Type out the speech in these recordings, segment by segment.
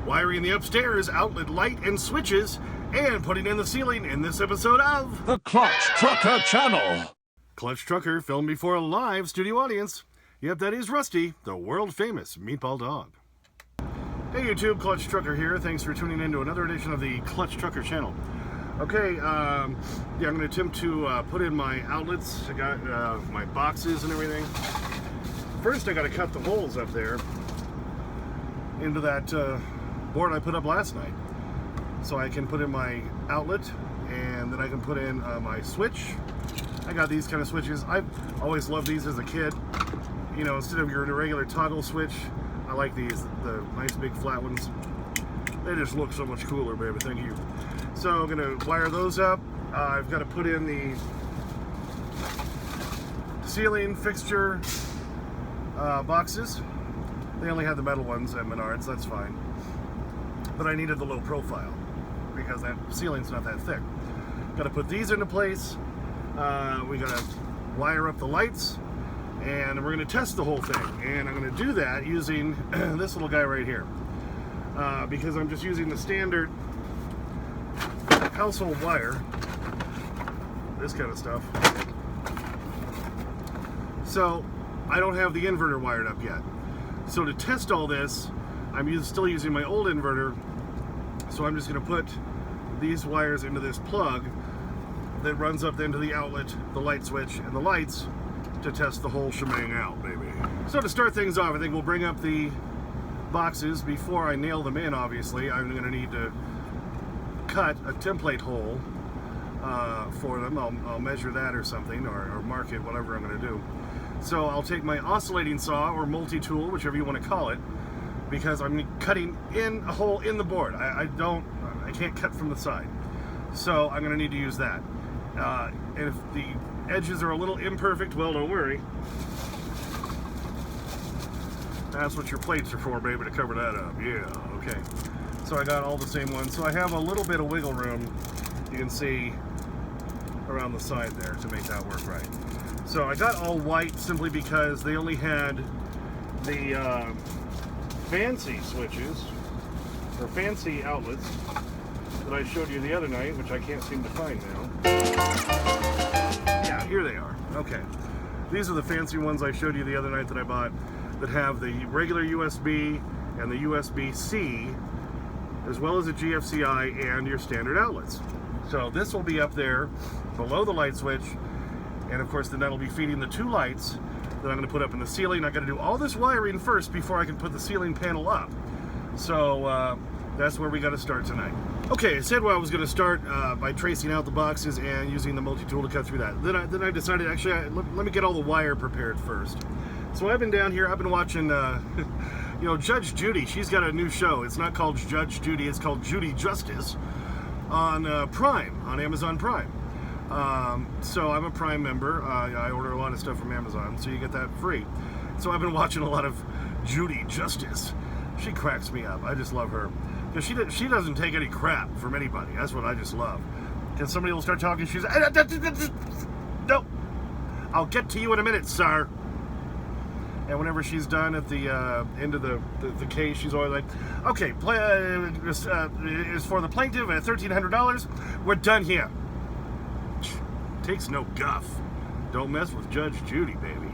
wiring the upstairs outlet light and switches, and putting in the ceiling in this episode of The Clutch Trucker Channel. Clutch Trucker, filmed before a live studio audience. Yep, that is Rusty, the world-famous meatball dog. Hey YouTube, Clutch Trucker here. Thanks for tuning in to another edition of the Clutch Trucker Channel. Okay, I'm going to attempt to put in my outlets. I got my boxes and everything. First, I got to cut the holes up there into that board I put up last night, so I can put in my outlet, and then I can put in my switch. I got these kind of switches. I've always loved these as a kid. You know, instead of your regular toggle switch, I like these, the nice big flat ones. They just look so much cooler, baby. Thank you. So I'm gonna wire those up. I've got to put in the ceiling fixture boxes. They only had the metal ones at Menards, that's fine. But I needed the low profile because that ceiling's not that thick. Got to put these into place. We got to wire up the lights, and we're going to test the whole thing. And I'm going to do that using this little guy right here, because I'm just using the standard household wire, this kind of stuff. So I don't have the inverter wired up yet. So to test all this, I'm still using my old inverter. So I'm just going to put these wires into this plug that runs up into the outlet, the light switch, and the lights to test the whole shebang out, baby. So to start things off, I think we'll bring up the boxes. Before I nail them in, obviously, I'm going to need to cut a template hole for them. I'll measure that or something, or mark it, whatever I'm going to do. So I'll take my oscillating saw or multi-tool, whichever you want to call it, because I'm cutting in a hole in the board. I can't cut from the side. So I'm going to need to use that. And if the edges are a little imperfect, well, don't worry. That's what your plates are for, baby, to cover that up. Yeah, okay. So I got all the same ones. So I have a little bit of wiggle room, you can see, around the side there to make that work right. So I got all white simply because they only had the fancy switches, or fancy outlets, that I showed you the other night, which I can't seem to find now. Yeah, here they are. Okay. These are the fancy ones I showed you the other night that I bought, that have the regular USB and the USB-C, as well as a GFCI and your standard outlets. So this will be up there below the light switch, and of course then that'll be feeding the two lights that I'm going to put up in the ceiling. I got to do all this wiring first before I can put the ceiling panel up. So that's where we got to start tonight. Okay, I said I was going to start by tracing out the boxes and using the multi-tool to cut through that. Then I decided, actually, let me get all the wire prepared first. So I've been down here, I've been watching, you know, Judge Judy. She's got a new show. It's not called Judge Judy, it's called Judy Justice on Prime, on Amazon Prime. So I'm a Prime member. I order a lot of stuff from Amazon, so you get that free. So I've been watching a lot of Judy Justice. She cracks me up. I just love her. Because she doesn't take any crap from anybody. That's what I just love. Because somebody will start talking, she's no, I'll get to you in a minute, sir. And whenever she's done at the end of the case, she's always like, okay, is for the plaintiff at $1,300. We're done here. Takes no guff. Don't mess with Judge Judy, baby.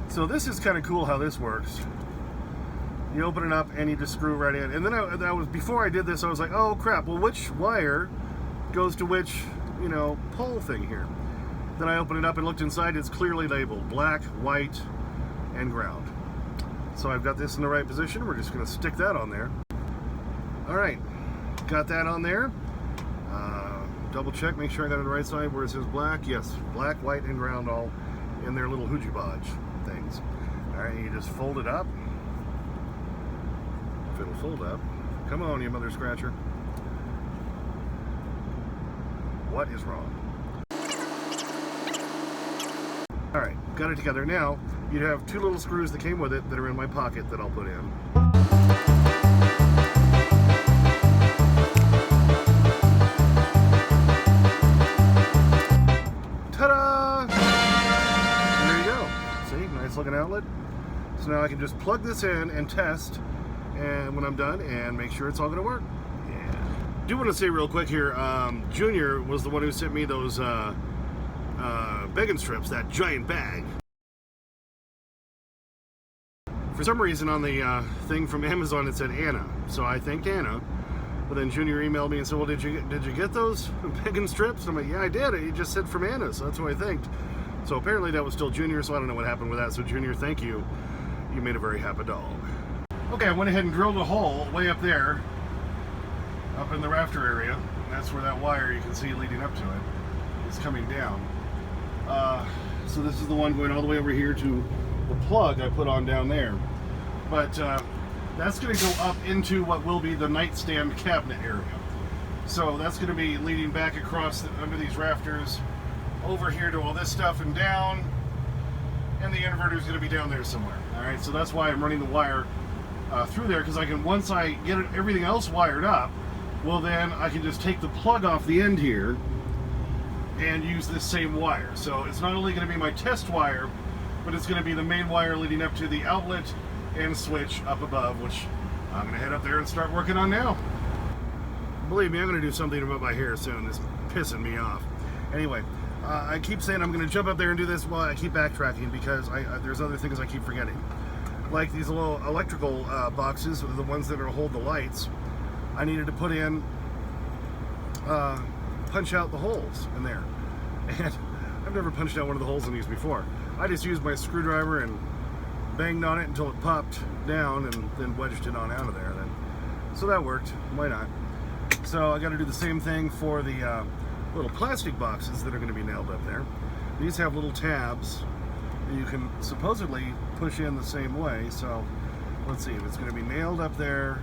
So this is kind of cool how this works. You open it up and you just screw right in. And then before I did this, I was like, oh crap, well which wire goes to which, you know, pole thing here? Then I opened it up and looked inside. It's clearly labeled black, white, and ground. So I've got this in the right position. We're just going to stick that on there. All right, got that on there. Double check, make sure I got it on the right side where it says black. Yes, black, white, and ground all in their little hoogie bodge things. All right, you just fold it up. If it'll fold up. Come on, you mother scratcher. What is wrong? All right, got it together. Now, you'd have two little screws that came with it that are in my pocket that I'll put in. Ta-da! There you go. See, nice looking outlet. So now I can just plug this in and test and when I'm done, and make sure it's all going to work. Yeah. Do want to say real quick here, Junior was the one who sent me those begging strips, that giant bag. For some reason on the thing from Amazon it said Anna, so I thanked Anna. But then Junior emailed me and said, well, did you get those begging strips? I'm like, yeah, I did. It just said from Anna, so that's who I thanked. So apparently that was still Junior, so I don't know what happened with that. So Junior, thank you. You made a very happy dog. Okay, I went ahead and drilled a hole way up there, up in the rafter area. That's where that wire you can see leading up to it is coming down. So this is the one going all the way over here to the plug I put on down there. But that's going to go up into what will be the nightstand cabinet area. So that's going to be leading back across under these rafters over here to all this stuff and down, and the inverter is going to be down there somewhere. All right, so that's why I'm running the wire through there, because I can, once I get everything else wired up, well then I can just take the plug off the end here and use this same wire. So it's not only going to be my test wire, but it's going to be the main wire leading up to the outlet and switch up above, which I'm going to head up there and start working on now. Believe me, I'm going to do something about my hair soon. It's pissing me off. Anyway, I keep saying I'm going to jump up there and do this while I keep backtracking, because there's other things I keep forgetting. Like these little electrical boxes, the ones that hold the lights, I needed to put in, punch out the holes in there. And I've never punched out one of the holes in these before. I just used my screwdriver and banged on it until it popped down, and then wedged it on out of there. So that worked. Why not? So I got to do the same thing for the little plastic boxes that are going to be nailed up there. These have little tabs that you can supposedly push in the same way. So let's see if it's going to be nailed up there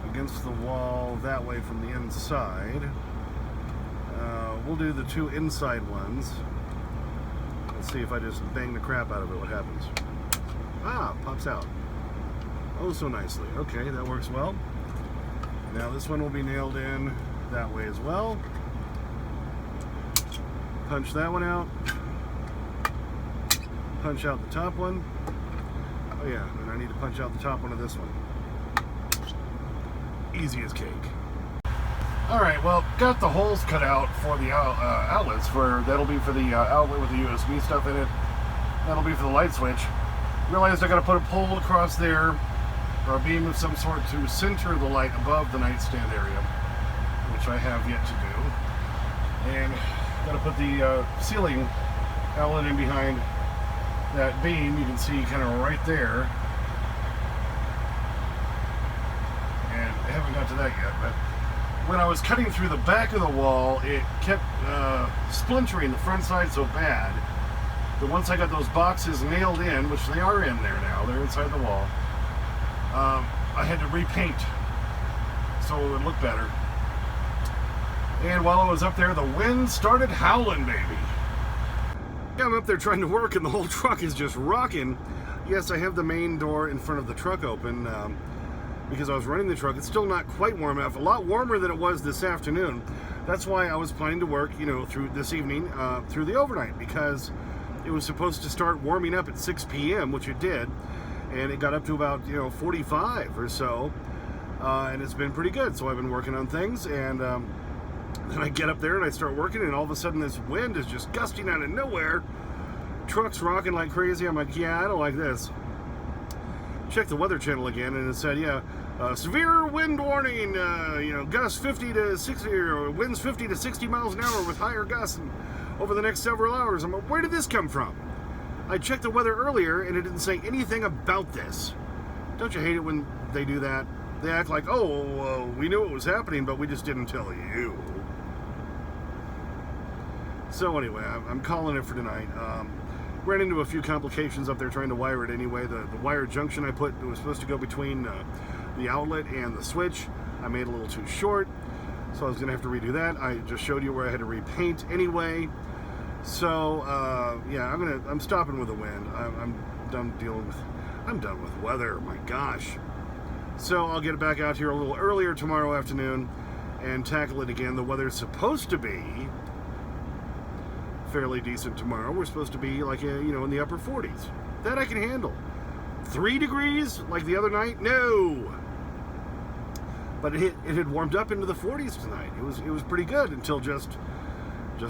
against the wall that way from the inside. We'll do the two inside ones. Let's see if I just bang the crap out of it, what happens. Ah, pops out. Oh, so nicely. Okay, that works well. Now this one will be nailed in that way as well. Punch that one out. Punch out the top one. Oh yeah, and I need to punch out the top one of this one. Easy as cake. Alright, well, got the holes cut out for the outlets. That'll be for the outlet with the USB stuff in it. That'll be for the light switch. Realized I gotta put a pole across there, or a beam of some sort, to center the light above the nightstand area, which I have yet to do. And gotta put the ceiling outlet in behind that beam. You can see kind of right there. And I haven't got to that yet, but when I was cutting through the back of the wall, it kept splintering the front side so bad that once I got those boxes nailed in, which they are in there now, they're inside the wall, I had to repaint so it would look better. And while I was up there, the wind started howling, baby. Yeah, I'm up there trying to work and the whole truck is just rocking. Yes, I have the main door in front of the truck open, because I was running the truck. It's still not quite warm enough, a lot warmer than it was this afternoon. That's why I was planning to work, through this evening, through the overnight, because it was supposed to start warming up at 6 p.m., which it did, and it got up to about, 45 or so, and it's been pretty good. So I've been working on things, and then I get up there and I start working, and all of a sudden this wind is just gusting out of nowhere. Truck's rocking like crazy. I'm like, yeah, I don't like this. Check the Weather Channel again, and it said, yeah, severe wind warning, gusts 50 to 60, or winds 50 to 60 miles an hour with higher gusts over the next several hours. I'm like, where did this come from? I checked the weather earlier, and it didn't say anything about this. Don't you hate it when they do that? They act like, oh, we knew it was happening, but we just didn't tell you. So anyway, I'm calling it for tonight. Ran into a few complications up there trying to wire it anyway. The wire junction I put, it was supposed to go between the outlet and the switch. I made a little too short, so I was gonna have to redo that. I just showed you where I had to repaint anyway. So yeah, I'm stopping with the wind. I'm done with weather. My gosh. So I'll get back out here a little earlier tomorrow afternoon and tackle it again. The weather's supposed to be fairly decent tomorrow. We're supposed to be like in the upper 40s. That I can handle. 3 degrees like the other night? No. But it had warmed up into the 40s tonight. It was pretty good until just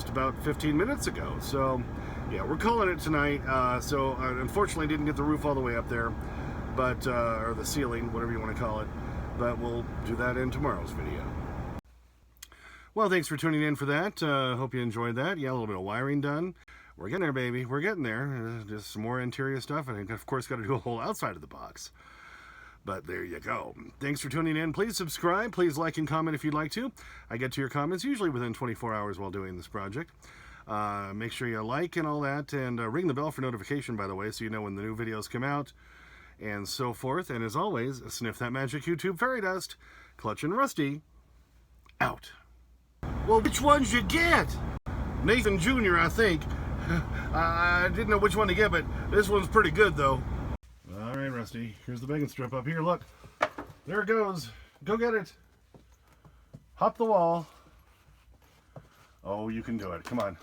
about 15 minutes ago. So yeah, we're calling it tonight. So unfortunately didn't get the roof all the way up there, but or the ceiling, whatever you want to call it. But we'll do that in tomorrow's video. Well, thanks for tuning in for that. Hope you enjoyed that. Yeah, a little bit of wiring done. We're getting there, baby. We're getting there. Just some more interior stuff, and of course got to do a whole outside of the box. But there you go. Thanks for tuning in. Please subscribe. Please like and comment if you'd like to. I get to your comments usually within 24 hours while doing this project. Make sure you like and all that, and ring the bell for notification, by the way, so you know when the new videos come out, and so forth. And as always, sniff that magic YouTube fairy dust. Clutch and Rusty, out. Well, which ones you get? Nathan Jr., I think. I didn't know which one to get, but this one's pretty good, though. All right, Rusty. Here's the bacon strip up here. Look. There it goes. Go get it. Hop the wall. Oh, you can do it. Come on.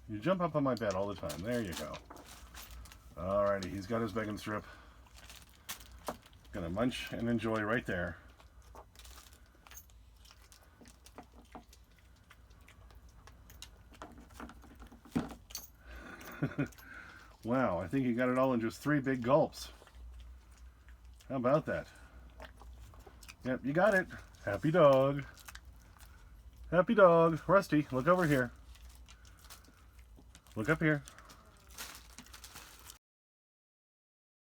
You jump up on my bed all the time. There you go. All righty. He's got his bacon strip. Gonna munch and enjoy right there. Wow, I think you got it all in just 3 big gulps. How about that? Yep, you got it. Happy dog. Happy dog. Rusty, look over here. Look up here.